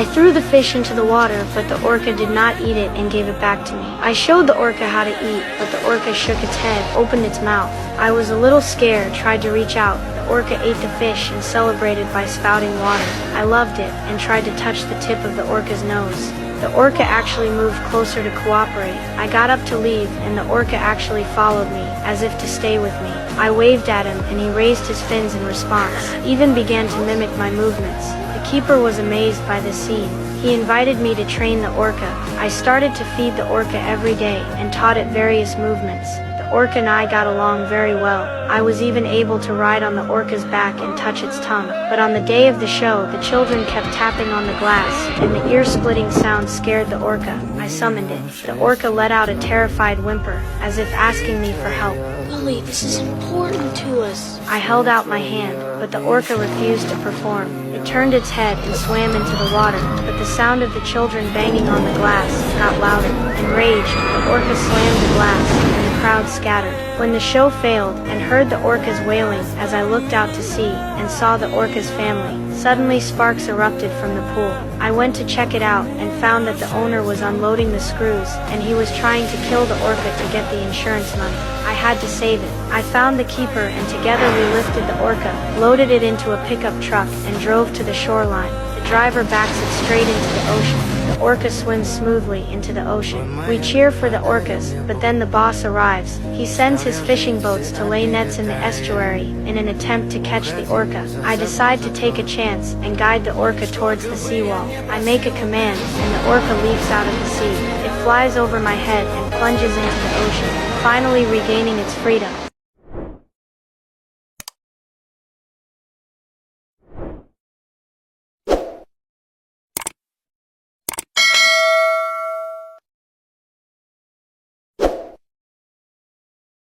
I threw the fish into the water, but the orca did not eat it and gave it back to me. I showed the orca how to eat, but the orca shook its head, opened its mouth. I was a little scared, tried to reach out. The orca ate the fish and celebrated by spouting water. I loved it and tried to touch the tip of the orca's nose. The orca actually moved closer to cooperate. I got up to leave, and the orca actually followed me, as if to stay with me. I waved at him, and he raised his fins in response, even began to mimic my movements. The keeper was amazed by this scene. He invited me to train the orca. I started to feed the orca every day, and taught it various movements. The orca and I got along very well. I was even able to ride on the orca's back and touch its tongue. But on the day of the show, the children kept tapping on the glass, and the ear-splitting sound scared the orca. I summoned it. The orca let out a terrified whimper, as if asking me for help. Lily, this is important to us. I held out my hand, but the orca refused to perform. It turned its head and swam into the water, but the sound of the children banging on the glass got louder. Enraged, the orca slammed the glass, and the crowd scattered. When the show failed, and heard the orcas wailing as I looked out to sea and saw the orca's family, suddenly sparks erupted from the pool. I went to check it out and found that the owner was unloading the screws, and he was trying to kill the orca to get the insurance money. I had to save it. I found the keeper, and together we lifted the orca, loaded it into a pickup truck, and drove to the shoreline. The driver backs it straight into the ocean. The orca swims smoothly into the ocean. We cheer for the orcas, but then the boss arrives. He sends his fishing boats to lay nets in the estuary in an attempt to catch the orca. I decide to take a chance and guide the orca towards the seawall. I make a command, and the orca leaps out of the sea. It flies over my head and plunges into the ocean, finally regaining its freedom.